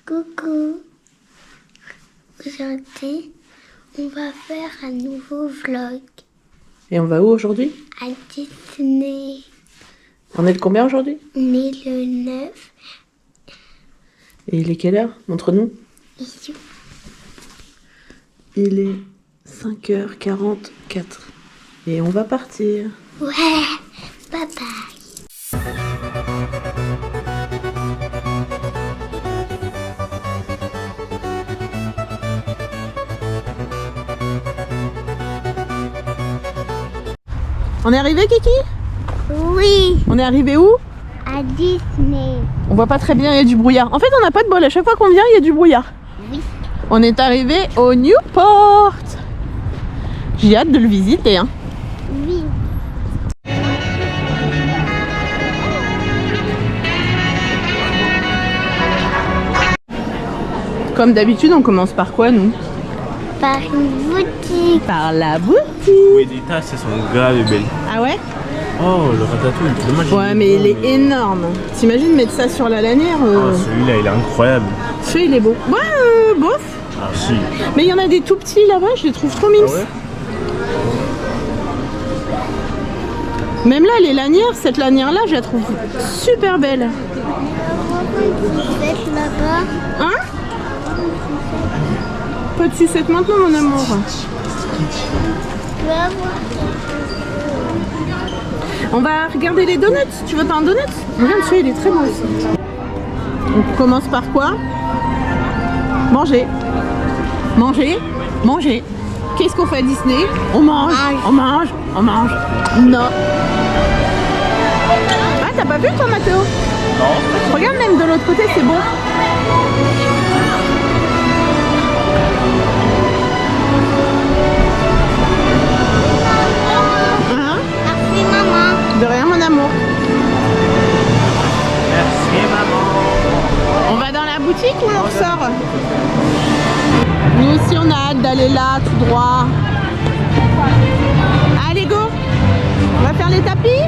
Coucou. Aujourd'hui, on va faire un nouveau vlog. Et on va où aujourd'hui? À Disney. On est de combien aujourd'hui? On est le 9. Et il est quelle heure? Montre-nous. Ici. Il est 5h44. Et on va partir. Ouais. Bye bye. On est arrivé, Kiki? Oui. On est arrivé où? À Disney. On voit pas très bien, il y a du brouillard. En fait, on n'a pas de bol. À chaque fois qu'on vient, il y a du brouillard. Oui. On est arrivé au Newport. J'ai hâte de le visiter, hein. Oui. Comme d'habitude, on commence par quoi, nous? Par une boutique. Par la boutique. Oui, des tasses, elles sont graves et belles. Ah ouais? Oh, le ratatouille, dommage. Ouais, mais il est énorme. T'imagines mettre ça sur la lanière? Oh, celui-là, il est incroyable. Celui, il est beau. Ouais, bof. Ah, si. Mais il y en a des tout petits là-bas, je les trouve trop mimes. Ah ouais? Même là, les lanières, cette lanière-là, je la trouve super belle. Vous êtes là-bas. Hein? Pas de sucette maintenant, mon amour. Tu vas voir. On va regarder les donuts. Tu veux pas un donut? Regarde, celui il est très beau aussi. On commence par quoi? Manger. Manger. Manger. Qu'est-ce qu'on fait à Disney? On mange. On mange. On mange. Non. Ah, t'as pas vu toi, Mathéo? Non. Regarde, même de l'autre côté, c'est beau. Hein? Merci maman. De rien, mon amour. Merci, maman. On va dans la boutique ou on ressort? Nous aussi, on a hâte d'aller là, tout droit. Allez, go! On va faire les tapis?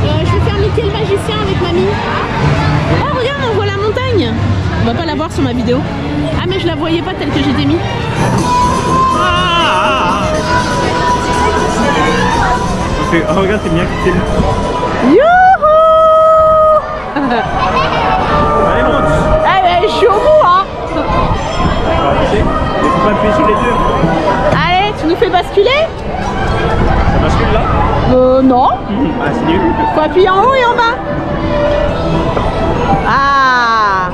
Je vais faire Mickey le magicien avec mamie. Oh, regarde, on voit la montagne. On va pas la voir sur ma vidéo. Ah, mais je la voyais pas telle que j'étais mis. Ok, oh, regarde, c'est bien que Youhou! Allez, monte. Eh ben, je suis au bout, hein. Il faut pas appuyer sur les deux. Allez, tu nous fais basculer? Ça bascule là? Non. Ah, c'est nul. Faut appuyer en haut et en bas. Ah.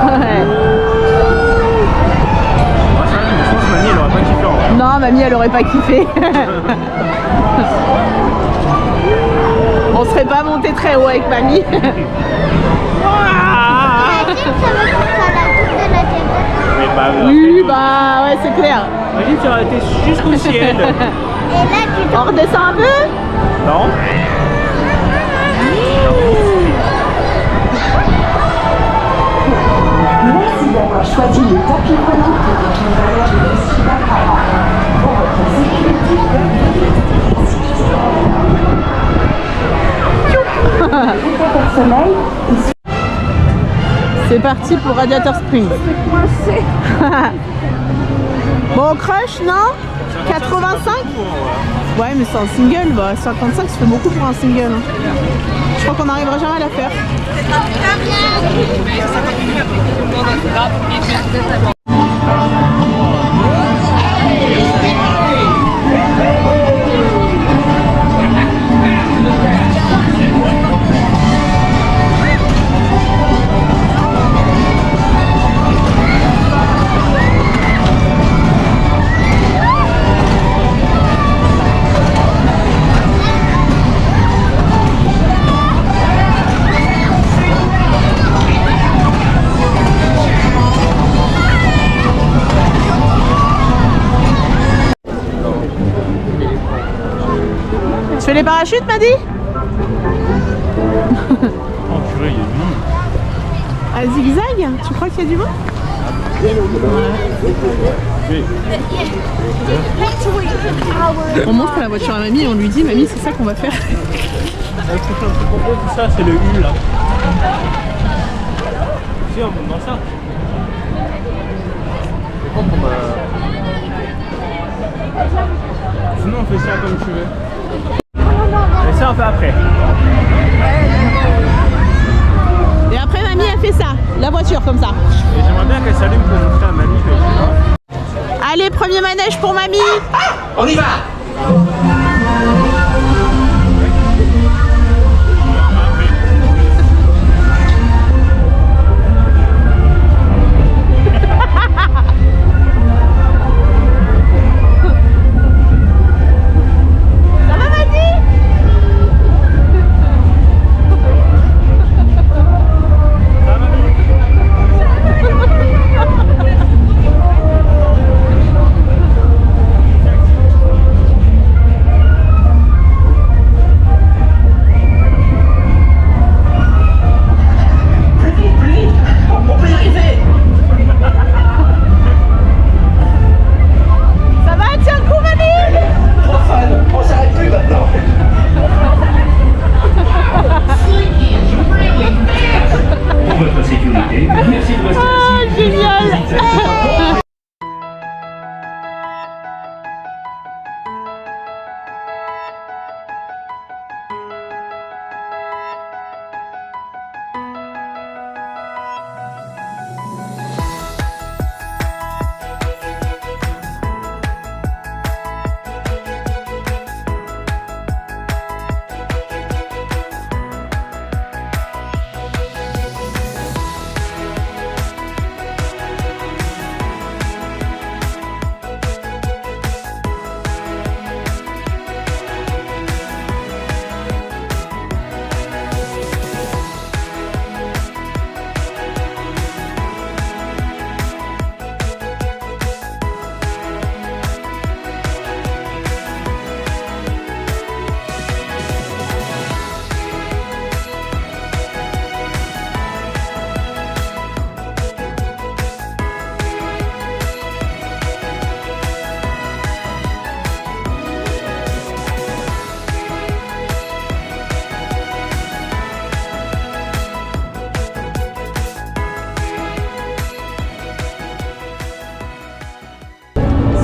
Ouais. Ah, ça, je pense que Mamie, elle aurait pas kiffé en vrai. Non, mamie, elle aurait pas kiffé. On serait pas monté très haut avec mamie. Imagine, ça va faire la tour de la tête. Mais bah, Oui, bah ouais, c'est clair. imagine si on était jusqu'au ciel. Et là, tu On redescend un peu? Non? Merci d'avoir choisi le tapis roulant pour votre voyage de festival Hawaï. Pour votre sécurité, personnel et C'est parti pour Radiator Springs. Bon, crush, non? 85? Ouais, mais c'est un single, bah 55 ça fait beaucoup pour un single. Hein. Je crois qu'on n'arrivera jamais à la faire. Tu fais les parachutes, m'a dit? Oh, purée, il y a du monde. À zigzag? Tu crois qu'il y a du monde? On montre la voiture à mamie et on lui dit mamie c'est ça qu'on va faire. Ça c'est le U là. Si, on mange ça. C'est con pour Sinon, on fait ça comme tu veux. Et ça, on fait après. Et après, mamie, elle fait ça, la voiture comme ça. Et j'aimerais bien qu'elle s'allume pour montrer à mamie que Allez, premier manège pour mamie. On y va.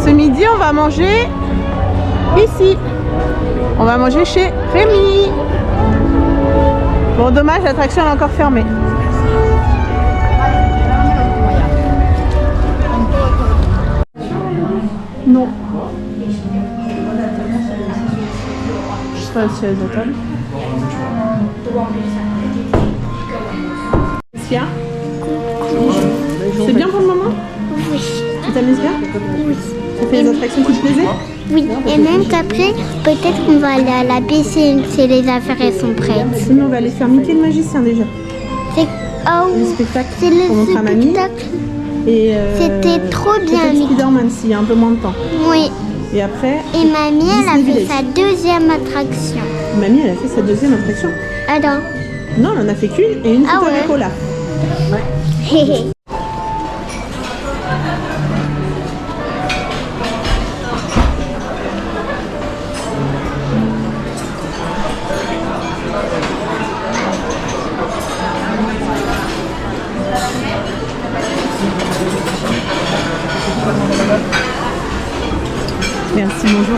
Ce midi, on va manger ici. On va manger chez Rémi. Bon, dommage, l'attraction est encore fermée. Non. Je sais pas si elles attendent. Qu'est-ce qu'il y a? C'est bien pour le moment? Oui. Tu t'amuses bien? Oui. Tu fais les attractions qui te plaisaient? Oui. Et même qu'après, peut-être qu'on va aller à la piscine si les affaires elles sont prêtes. Sinon, on va aller faire Mickey le magicien déjà. C'est Le spectacle c'est qu'on le montre à mamie. spectacle. Et C'était trop bien. peut-être Spider-Man s'il y a un peu moins de temps. Oui. Et après, Et mamie, elle a Disney fait Village. sa deuxième attraction. Mamie, elle a fait sa deuxième attraction. Attends. Non, elle en a fait qu'une et une Ah photo ouais. avec Olaf. Merci, bonjour.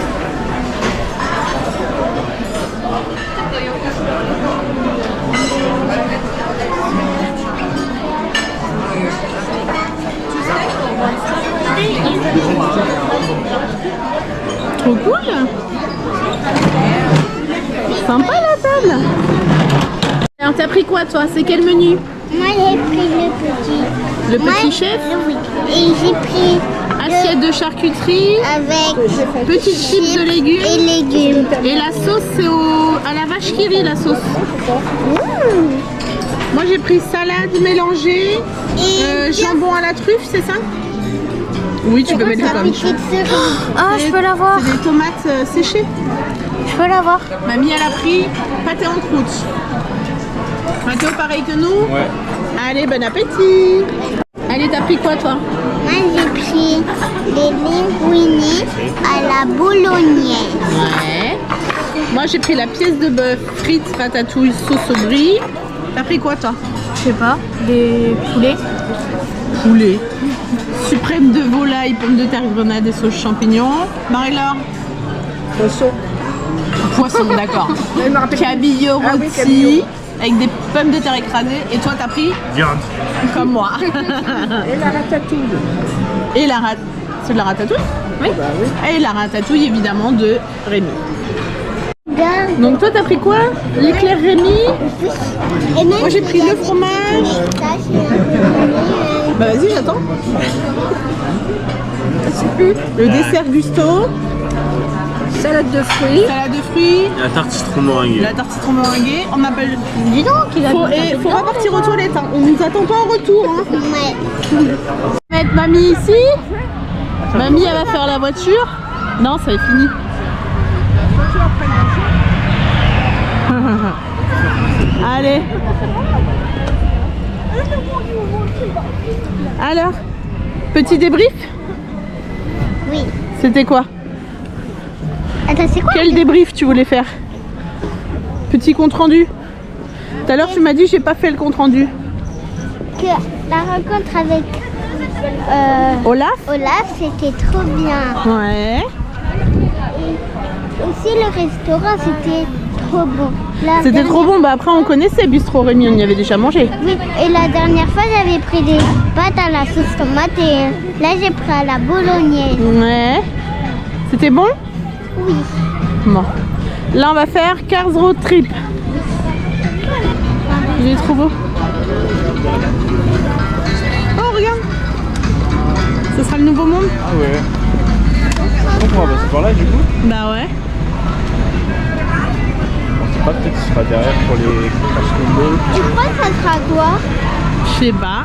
Trop cool. Sympa la table. Alors t'as pris quoi toi? C'est quel menu? Moi, j'ai pris le petit. Le Moi, petit chef? Oui. Et j'ai pris Assiette de charcuterie, avec petites chips de légumes. et légumes. Et la sauce, c'est à la vache qui rit, la sauce. Moi, j'ai pris salade mélangée, jambon à la truffe, c'est ça? Oui, tu peux mettre ça comme ça. Oh, je peux l'avoir. C'est des tomates séchées. Je peux l'avoir. Mamie, elle a pris pâté en croûte. Mathéo, pareil que nous? Ouais. Allez, bon appétit. Allez, t'as pris quoi, toi? Moi, j'ai pris des linguini à la bolognaise. Ouais. Moi, j'ai pris la pièce de bœuf, frites, ratatouille, sauce au brie. T'as pris quoi, toi? Je sais pas, des poulets. Poulet. Suprême de volaille, pommes de terre, grenade et sauce champignons. Marie-Laure? Poisson. Poisson, d'accord. Cabillaud rôti avec des pommes de terre écrasées. Et toi, t'as pris? Viande. Comme moi. Et la ratatouille. Et la rat... C'est de la ratatouille? Oui. Bah oui. Et la ratatouille, évidemment, de Rémi. Donc toi, t'as pris quoi? L'éclair Rémi? Moi, j'ai pris le fromage. Bah vas-y, j'attends. Le dessert Gusto. Salade de fruits. Salade de fruits. La tarte citron meringuée. La tarte citron meringuée. On appelle... Dis donc, il a Faut repartir aux toilettes. Hein. On nous attend pas en retour. Hein. Ouais. Mettre mamie ici. Mamie, elle va faire la voiture. Non, ça est fini. Allez. Alors, petit débrief? Oui. C'était quoi? Attends, c'est quoi? Quel débrief tu voulais faire? Petit compte rendu. Tout à l'heure, tu m'as dit j'ai pas fait le compte rendu. Que la rencontre avec Olaf, c'était trop bien. Ouais. Aussi le restaurant, c'était trop bon. C'était trop bon. Bah après, on connaissait Bistro Rémi, on y avait déjà mangé. Oui, et la dernière fois, j'avais pris des pâtes à la sauce tomate et là, j'ai pris à la bolognaise. Ouais. C'était bon? Oui. Bon. Là, on va faire Cars Road Trip. Il est trop beau. Oh, regarde. Ce sera le nouveau monde? Ah ouais. Donc on va passer par là du coup. Bah ouais. On sait pas, peut-être que ce sera derrière pour les crash combos. Tu crois que ça sera quoi? Je sais pas.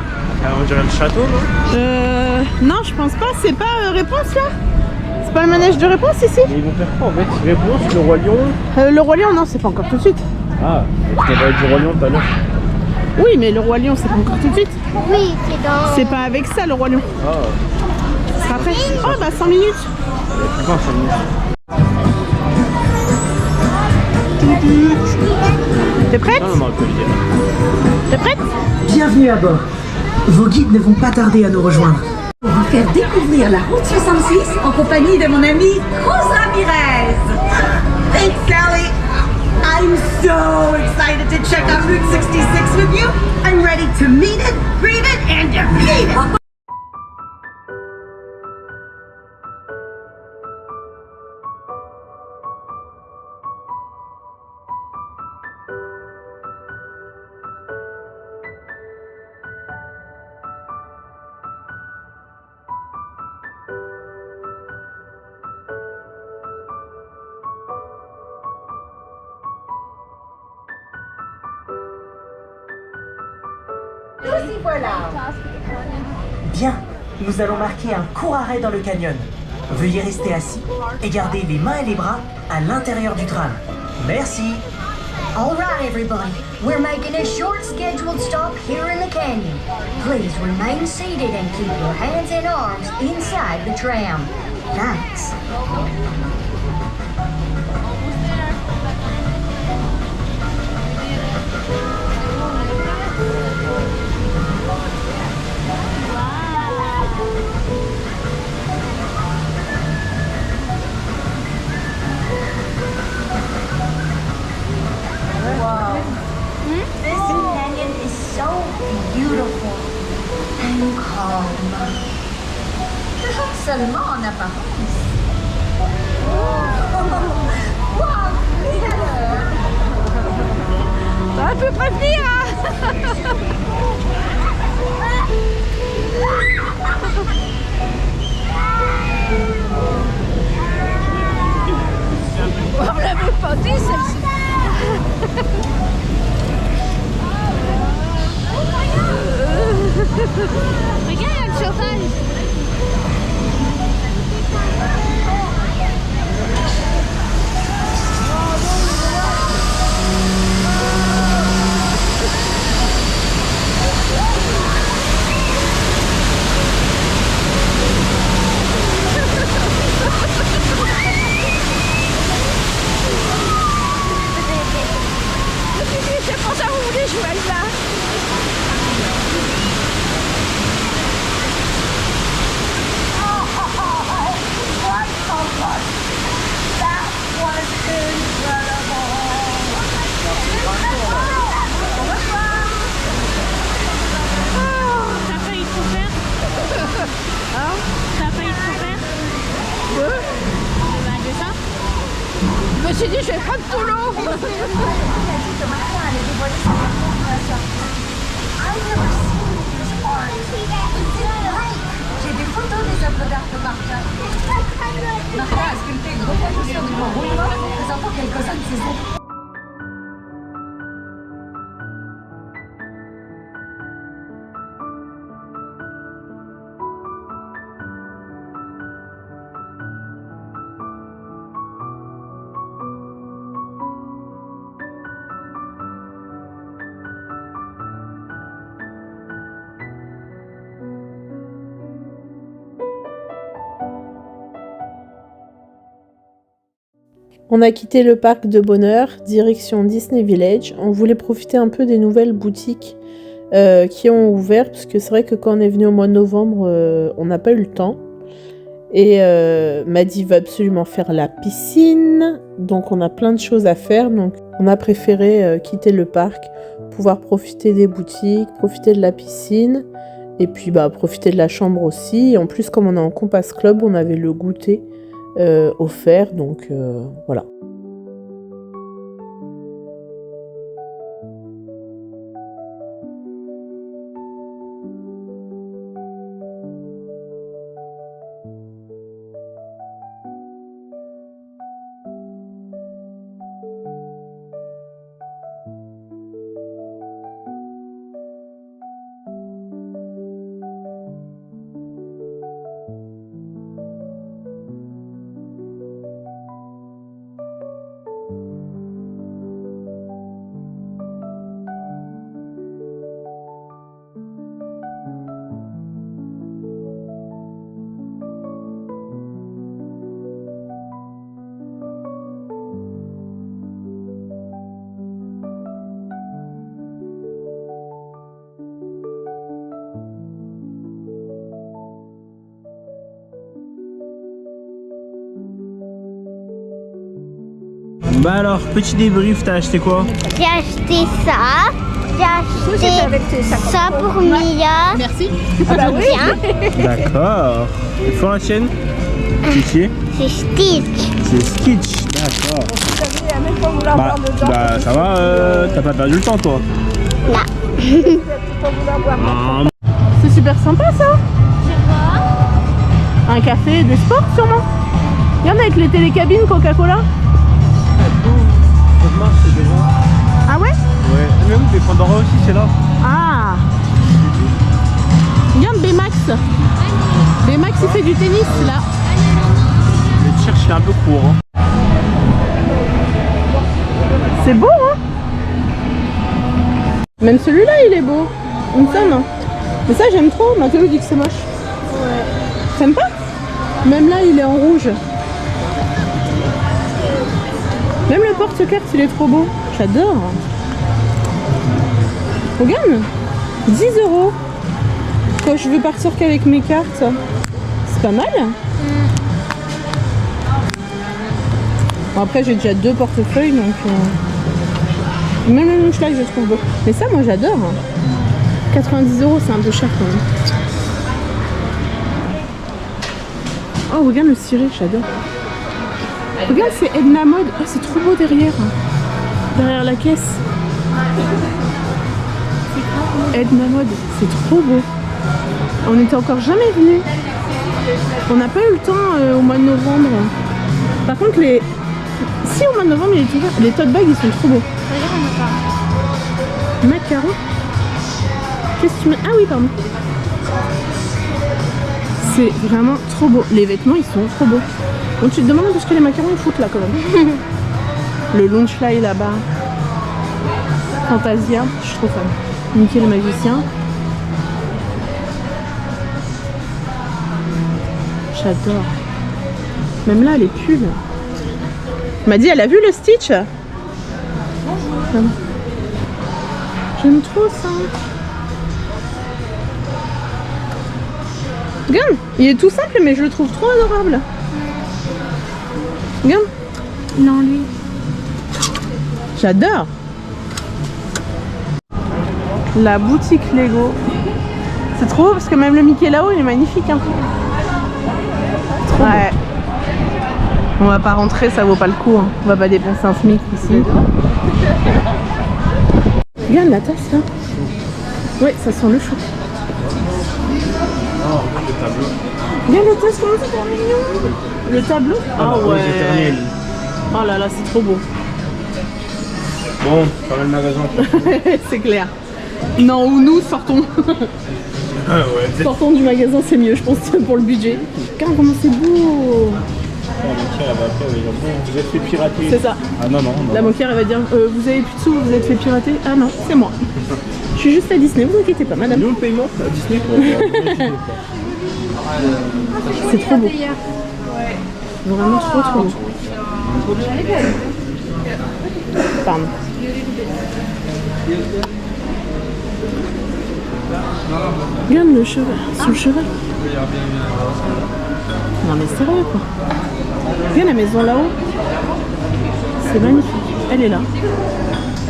On dirait le château, non? Non, je pense pas. C'est pas réponse là? C'est pas le manège de réponse ici? Mais ils vont faire quoi en fait? Réponse, le Roi Lion. Le Roi Lion, non, c'est pas encore tout de suite. Ah, on va être du Roi Lion tout à l'heure. Oui, mais le Roi Lion, c'est pas encore tout de suite. Oui, c'est dans... C'est pas avec ça, le Roi Lion. Ah, Ce sera après. Oh, bah 5 minutes. il y a plus qu'un 5 minutes. T'es prête? Ah, on aurait pu le dire. T'es prête? Bienvenue à bord. Vos guides ne vont pas tarder à nous rejoindre. Pour vous faire découvrir la route 66 en compagnie de mon ami Cruz Ramirez. Thanks, Sally. I'm so excited to check out Route 66 with you. I'm ready to meet it, greet it, and defeat it. Nous y voilà. Bien, nous allons marquer un court arrêt dans le canyon. Veuillez rester assis et garder les mains et les bras à l'intérieur du tram. Merci. All right, everybody. We're making a short scheduled stop here in the canyon. Please remain seated and keep your hands and arms inside the tram. Thanks. This canyon is so beautiful and calm. Seulement en apparence. Wow, Un peu prévenir, hein. On l'avait pas dit celle-ci. Regarde le chauffage. C'est pour ça que vous voulez jouer là. suis dit, je vais prendre tout l'eau. J'ai des photos des œuvres d'art de Martha. Martha a sculpté une reproduction du mont Roulemort présentant quelques-uns de ses œuvres. On a quitté le parc de Bonheur, direction Disney Village. On voulait profiter un peu des nouvelles boutiques qui ont ouvert, parce que c'est vrai que quand on est venu au mois de novembre, on n'a pas eu le temps. Et Maddy va absolument faire la piscine, donc on a plein de choses à faire. Donc on a préféré quitter le parc, pouvoir profiter des boutiques, profiter de la piscine, et puis profiter de la chambre aussi. Et en plus, comme on est en Compass Club, on avait le goûter offert, donc voilà. Bah alors, petit débrief, t'as acheté quoi? J'ai acheté ça. J'ai acheté ça pour Mia. Merci. Ah bah oui. D'accord. Et toi la tienne? C'est qui? C'est Stitch. C'est Stitch, d'accord. Bah ça va, t'as pas perdu le temps toi? Non. C'est super sympa ça. Un café de sport sûrement. Il y en a avec les télécabines Coca-Cola. Ah ouais? Ouais, mais oui, mais Pandora aussi c'est là. Ah. Regarde Baymax. Baymax il fait du tennis là. Le tir c'est un peu court. Hein. C'est beau hein. Même celui-là il est beau. Il me semble. Mais ça j'aime trop. Mathéo dit que c'est moche. Ouais. T'aimes pas? Même là il est en rouge. Même le porte-carte il est trop beau. J'adore. Regarde. 10 €. Quand je veux partir qu'avec mes cartes. C'est pas mal. Bon, après j'ai déjà 2 portefeuilles donc même le lunch là je trouve beau. Mais ça moi j'adore. 90 € c'est un peu cher quand même. Oh regarde le ciré, j'adore. Regarde c'est Edna Mode. Oh c'est trop beau derrière. Derrière la caisse. Edna Mode, c'est trop beau. On n'était encore jamais venus. On n'a pas eu le temps au mois de novembre. Par contre les... Si au mois de novembre il est ouvert. Les tote bags ils sont trop beaux. Macarons. Qu'est-ce que tu mets? Ah oui pardon. C'est vraiment trop beau. Les vêtements ils sont trop beaux. Donc tu te demandes où est-ce que les macarons ils foutent là quand même. Le Launchfly là-bas. Fantasia, je suis trop fan. Mickey le magicien. J'adore. Même là, les pulls. Elle m'a dit, elle a vu le Stitch? Bonjour. J'aime trop ça. Regarde, il est tout simple, mais je le trouve trop adorable. Regarde. Non, lui. J'adore. La boutique Lego. C'est trop beau parce que même le Mickey là-haut il est magnifique. Hein. Ouais. On va pas rentrer, ça vaut pas le coup. Hein. On va pas dépenser un SMIC ici. Regarde la tasse là. Ouais, ça sent le chou. Regarde la tasse, comment c'est trop mignon. Le tableau. Ah ouais. Oh là là, c'est trop beau. Bon, fermez le magasin. C'est clair. Non, ou nous sortons. Ah ouais. Sortons du magasin, c'est mieux, je pense, pour le budget. Regarde comment c'est beau. La banquière, elle va après, elle va dire, bon, vous êtes fait pirater. C'est ça. Ah non, non, non. La banquière, elle va dire, vous avez plus de sous, vous êtes fait pirater. Ah non, c'est moi. Je suis juste à Disney, vous inquiétez pas, madame. Nous, le paiement à Disney. C'est trop beau. Vraiment trop trop beau. Pardon. Regarde le cheval, sous le cheval. Non mais sérieux quoi. Regarde la maison là-haut. C'est magnifique. Elle est là.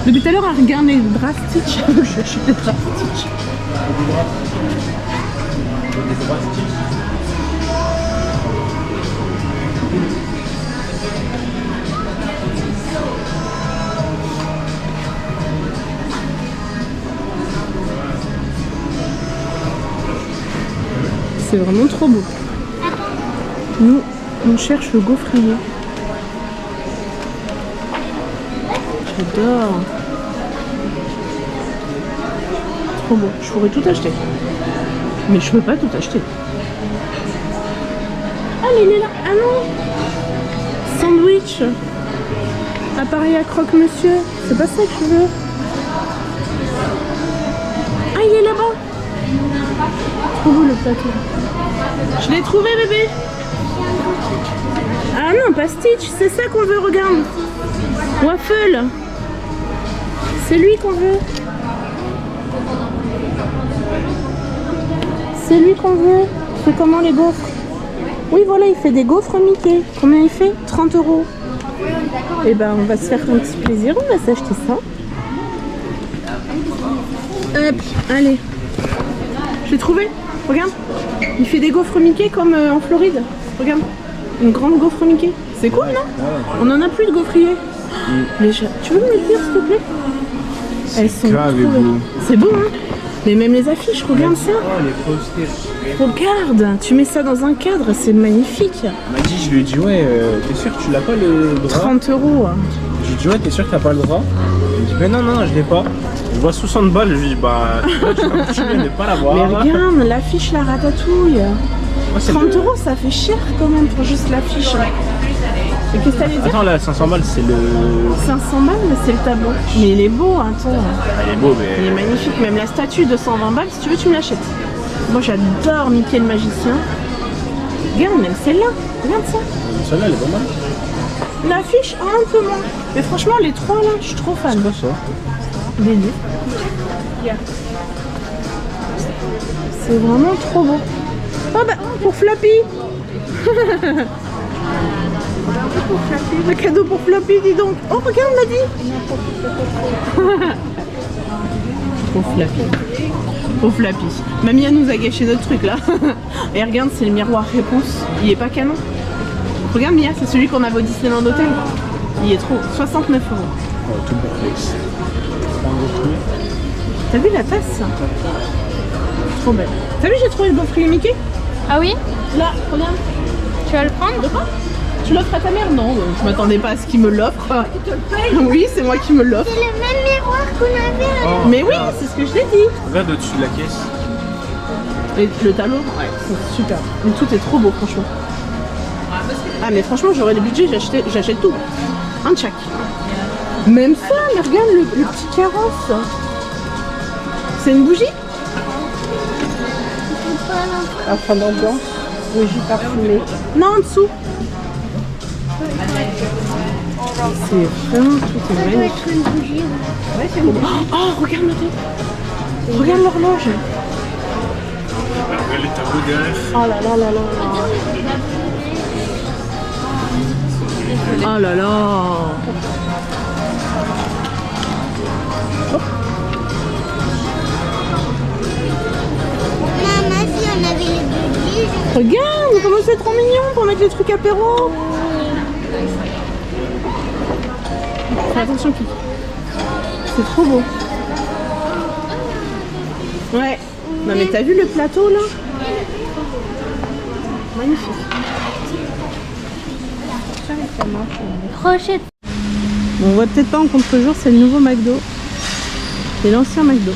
Depuis tout à l'heure, elle regarde les Drastitch. Je cherche les Drastitch. C'est vraiment trop beau. Nous, on cherche le gaufrier. J'adore. Trop beau. Je pourrais tout acheter. Mais je peux pas tout acheter. Ah, mais il est là. Ah non. Sandwich. Appareil à croque-monsieur. C'est pas ça que je veux. Ah, il est là-bas. Trop beau le plateau. Je l'ai trouvé, bébé. Ah non, pas Stitch, c'est ça qu'on veut, regarde. Waffle. C'est lui qu'on veut. C'est lui qu'on veut. C'est comment les gaufres? Oui, voilà, il fait des gaufres Mickey. Combien il fait? 30 €. Et ben, on va se faire un petit plaisir. On va s'acheter ça. Hop, allez. Je l'ai trouvé. Regarde. Il fait des gaufres Mickey comme en Floride. Regarde. Une grande gaufre Mickey. C'est cool, non? On en a plus de gaufriers. Les chats. Tu veux me le dire, s'il te plaît? Elles sont trop... C'est beau, hein? Mais même les affiches, regarde ça. Oh, les posters. Regarde, tu mets ça dans un cadre, c'est magnifique. Elle m'a dit, je lui ai dit, ouais, t'es sûr que tu l'as pas le drap? 30 €. J'ai dit, ouais, t'es sûr que t'as pas le drap? Il me dit, mais non, non, je l'ai pas. Je vois 60 balles, je lui dis, bah, tu viens de pas l'avoir. Mais regarde, l'affiche, la ratatouille. Ouais, 30 € ça fait cher quand même pour juste l'affiche. Et qu'est-ce que t'allais dire? Attends, là, 500 balles, c'est le... 500 balles, c'est le tableau. Mais il est beau, attends. Ah, il est beau, mais... Il est magnifique. Même la statue de 120 balles, si tu veux, tu me l'achètes. Moi, j'adore Mickey le magicien. Regarde, même celle-là. Regarde ça. Celle-là, elle est pas mal. L'affiche, un peu moins. Mais franchement, les trois, là, je suis trop fan. C'est quoi ça? Des deux. C'est vraiment trop beau. Oh bah, pour Flappy. Un cadeau pour Flappy, dis donc. Oh, regarde, on l'a dit. Pour Flappy. Pour Flappy. Mamie, elle nous a gâché notre truc, là. Et regarde, c'est le miroir réponse. Il est pas canon. Regarde, Mia, c'est celui qu'on avait au Disneyland Hotel. Il est trop. 69 €. Oh, tout complexe. T'as vu la tasse? Trop belle. T'as vu, j'ai trouvé le gaufrier Mickey? Ah oui? Là, regarde. Tu vas le prendre? De quoi? Tu l'offres à ta mère? Non, je m'attendais pas à ce qu'il me l'offre. Oui, c'est moi qui me l'offre. C'est le même miroir qu'on avait. Oh, Mais oui, c'est ce que je t'ai dit. regarde au-dessus de la caisse. Et le tableau, ouais, c'est super. Mais tout est trop beau, franchement. Ah, mais franchement, j'aurais le budget, j'achète tout. Un de chaque. Même ça, mais regarde le petit carrosse. C'est une bougie? Enfin, d'ambiance. Bougie parfumée. Non, en dessous. C'est vraiment tout est magnifique. Une bougie. Ouais, c'est beau. Oh, regarde ma tête. Regarde l'horloge. Regarde les tableaux derrière. Oh là là là là. Oh là là. Maman, si on avait les bougies. Regarde, comment c'est trop mignon pour mettre les trucs apéro. Fais attention, Kiki. C'est trop beau. Ouais. Non mais t'as vu le plateau là? Magnifique. Crochet. Bon, on voit peut-être pas en contre-jour, c'est le nouveau McDo. C'est l'ancien McDo.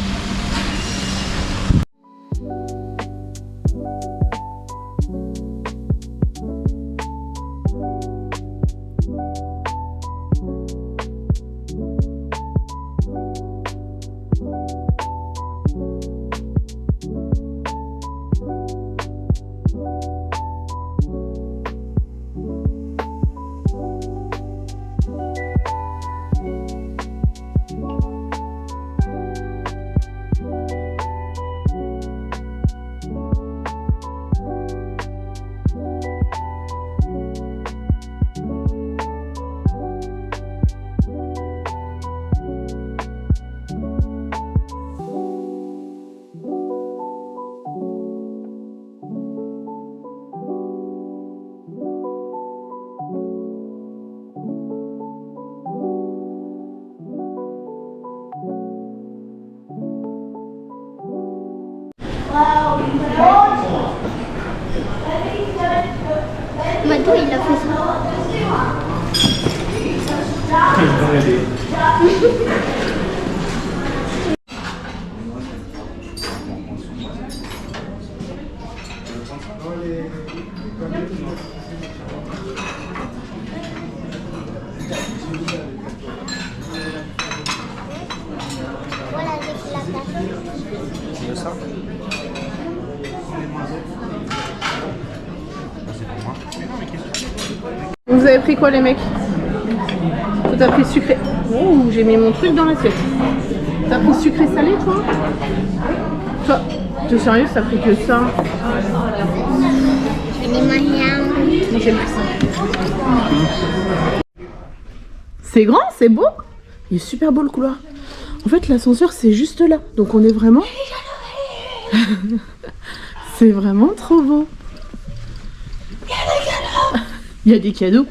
Mado, il a fait ça. Voilà, avec la table. Vous avez pris quoi les mecs? Toi t'as pris sucré. Oh, j'ai mis mon truc dans l'assiette. T'as pris sucré salé toi? Toi, t'es sérieux, t'as pris que ça? Je vais manger. Moi j'ai pris ça. C'est grand, c'est beau. Il est super beau le couloir. En fait l'ascenseur c'est juste là. Donc on est vraiment... C'est vraiment trop beau. Il y a des cadeaux.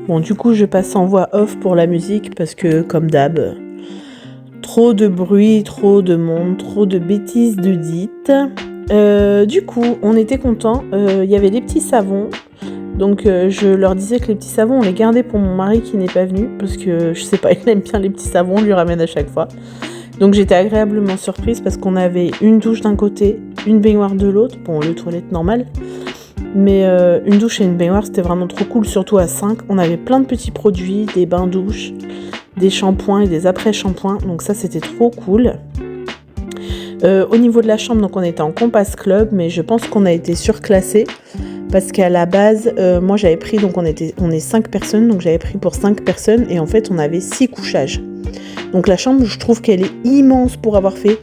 Bon, du coup, je passe en voix off pour la musique parce que, comme d'hab, trop de bruit, trop de monde, trop de bêtises de dites. Du coup, on était contents. Il y avait des petits savons. Donc, je leur disais que les petits savons, on les gardait pour mon mari qui n'est pas venu parce que, je sais pas, il aime bien les petits savons, on lui ramène à chaque fois. Donc, j'étais agréablement surprise parce qu'on avait une douche d'un côté, une baignoire de l'autre. Bon, le toilette normal. Mais une douche et une baignoire, c'était vraiment trop cool, surtout à 5. On avait plein de petits produits, des bains-douches, des shampoings et des après-shampoings. Donc ça, c'était trop cool. Au niveau de la chambre, donc on était en Compass Club, mais je pense qu'on a été surclassé. Parce qu'à la base, moi j'avais pris, donc on est 5 personnes, donc j'avais pris pour 5 personnes. Et en fait, on avait 6 couchages. Donc la chambre, je trouve qu'elle est immense pour avoir fait...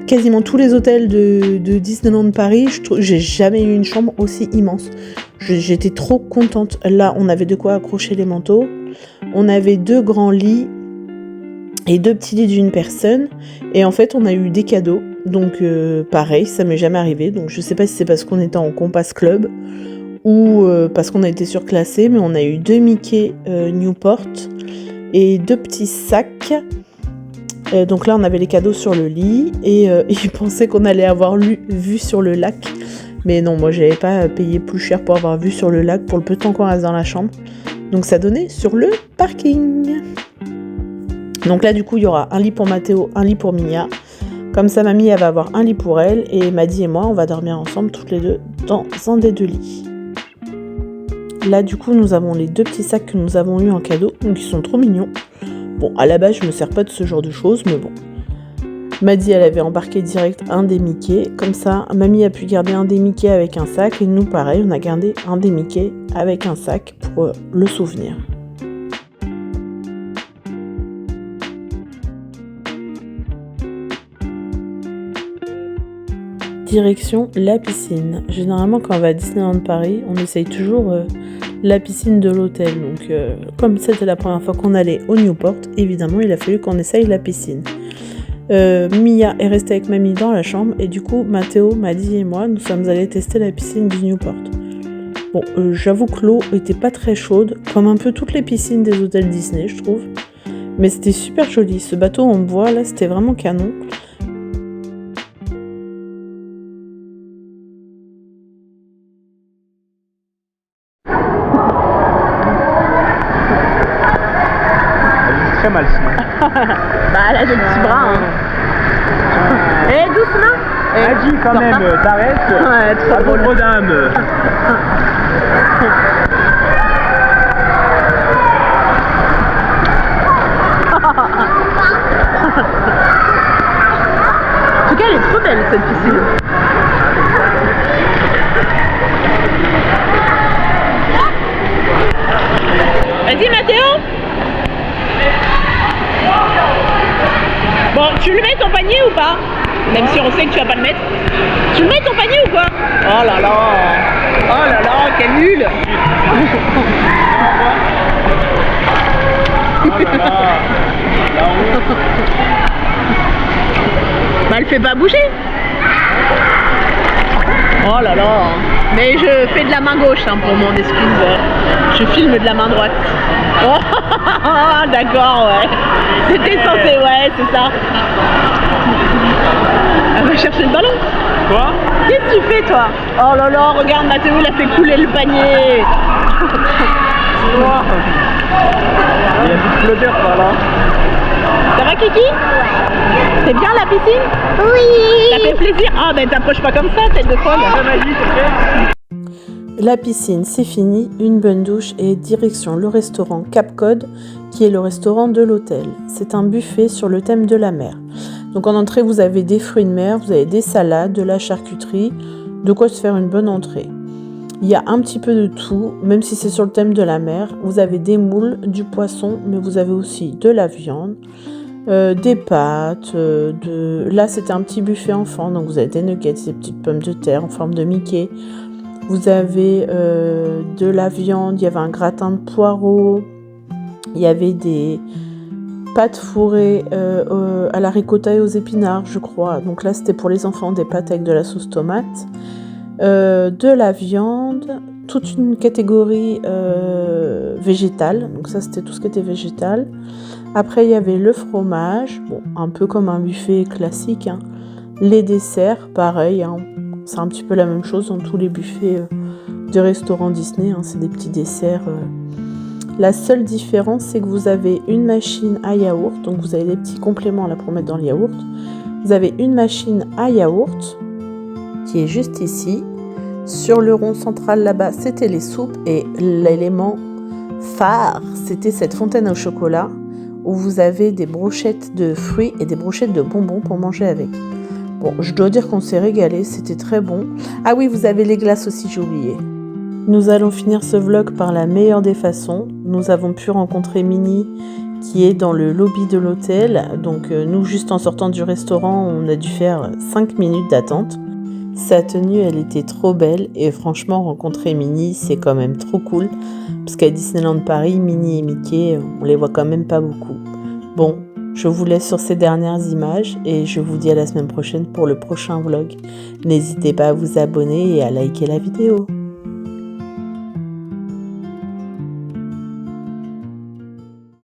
quasiment tous les hôtels de Disneyland Paris, j'ai jamais eu une chambre aussi immense. J'étais trop contente. Là, on avait de quoi accrocher les manteaux. On avait 2 grands lits et 2 petits lits d'une personne. Et en fait, on a eu des cadeaux. Donc, pareil, ça m'est jamais arrivé. Donc, je sais pas si c'est parce qu'on était en Compass Club ou parce qu'on a été surclassé, mais on a eu 2 Mickey Newport et 2 petits sacs. Donc là, on avait les cadeaux sur le lit et ils pensaient qu'on allait avoir vue sur le lac. Mais non, moi, j'avais pas payé plus cher pour avoir vue sur le lac pour le peu de temps qu'on reste dans la chambre. Donc ça donnait sur le parking. Donc là, du coup, il y aura un lit pour Mathéo, un lit pour Mia. Comme ça, mamie, elle va avoir un lit pour elle. Et Maddy et moi, on va dormir ensemble toutes les deux dans un des 2 lits. Là, du coup, nous avons les 2 petits sacs que nous avons eu en cadeau. Donc ils sont trop mignons. Bon, à la base, je me sers pas de ce genre de choses, mais bon. Maddy, elle avait embarqué direct un des Mickey. Comme ça, mamie a pu garder un des Mickey avec un sac. Et nous, pareil, on a gardé un des Mickey avec un sac pour le souvenir. Direction la piscine. Généralement, quand on va à Disneyland Paris, on essaye toujours la piscine de l'hôtel. Donc, comme c'était la première fois qu'on allait au Newport, évidemment, il a fallu qu'on essaye la piscine. Mia est restée avec mamie dans la chambre et du coup, Mathéo, Maddy et moi, nous sommes allés tester la piscine du Newport. Bon, j'avoue que l'eau était pas très chaude, comme un peu toutes les piscines des hôtels Disney, je trouve. Mais c'était super joli. Ce bateau en bois, là, c'était vraiment canon. Très mal sinon. Bah, elle a des petits bras. Hein. Eh, doucement. Elle dit quand même, t'arrêtes. Ouais, trop La drôle. pauvre dame. En tout cas, elle est trop belle cette piscine. Vas-y, Mathéo. Bon, tu le mets ton panier ou pas? Même si on sait que tu vas pas le mettre. Tu le mets ton panier ou quoi? Oh là là. Oh là là, quel nul. Bah, elle fait pas bouger. Oh là là. Mais je fais de la main gauche hein, pour mon excuse. Je filme de la main droite. Oh, d'accord, ouais. C'était censé, ouais, c'est ça. Elle va chercher le ballon. Quoi? Qu'est-ce que tu fais, toi? Oh là là, regarde, Mathéo, il a fait couler le panier. Il y a plus de flotteurs par là. Ça va, Kiki? C'est bien la piscine? Oui. Ça fait plaisir. Ah, ben t'approches pas comme ça, tête de folle. La piscine, c'est fini, une bonne douche et direction le restaurant Cap Cod, qui est le restaurant de l'hôtel. C'est un buffet sur le thème de la mer. Donc en entrée, vous avez des fruits de mer, vous avez des salades, de la charcuterie, de quoi se faire une bonne entrée. Il y a un petit peu de tout, même si c'est sur le thème de la mer. Vous avez des moules, du poisson, mais vous avez aussi de la viande, des pâtes, là c'était un petit buffet enfant, donc vous avez des nuggets, des petites pommes de terre en forme de Mickey. Vous avez de la viande, il y avait un gratin de poireaux, il y avait des pâtes fourrées à la ricotta et aux épinards, je crois. Donc là, c'était pour les enfants, des pâtes avec de la sauce tomate, de la viande, toute une catégorie végétale. Donc ça, c'était tout ce qui était végétal. Après, il y avait le fromage, bon, un peu comme un buffet classique. Hein. Les desserts, pareil, hein. C'est un petit peu la même chose dans tous les buffets de restaurants Disney. Hein. C'est des petits desserts. La seule différence, c'est que vous avez une machine à yaourt. Donc, vous avez des petits compléments là pour mettre dans le yaourt. Vous avez une machine à yaourt qui est juste ici. Sur le rond central là-bas, c'était les soupes. Et l'élément phare, c'était cette fontaine au chocolat où vous avez des brochettes de fruits et des brochettes de bonbons pour manger avec. Bon, je dois dire qu'on s'est régalé, c'était très bon. Ah oui, vous avez les glaces aussi, j'ai oublié. Nous allons finir ce vlog par la meilleure des façons. Nous avons pu rencontrer Minnie qui est dans le lobby de l'hôtel. Donc nous, juste en sortant du restaurant, on a dû faire 5 minutes d'attente. Sa tenue, elle était trop belle et franchement, rencontrer Minnie, c'est quand même trop cool. Parce qu'à Disneyland Paris, Minnie et Mickey, on les voit quand même pas beaucoup. Bon, je vous laisse sur ces dernières images et je vous dis à la semaine prochaine pour le prochain vlog. N'hésitez pas à vous abonner et à liker la vidéo.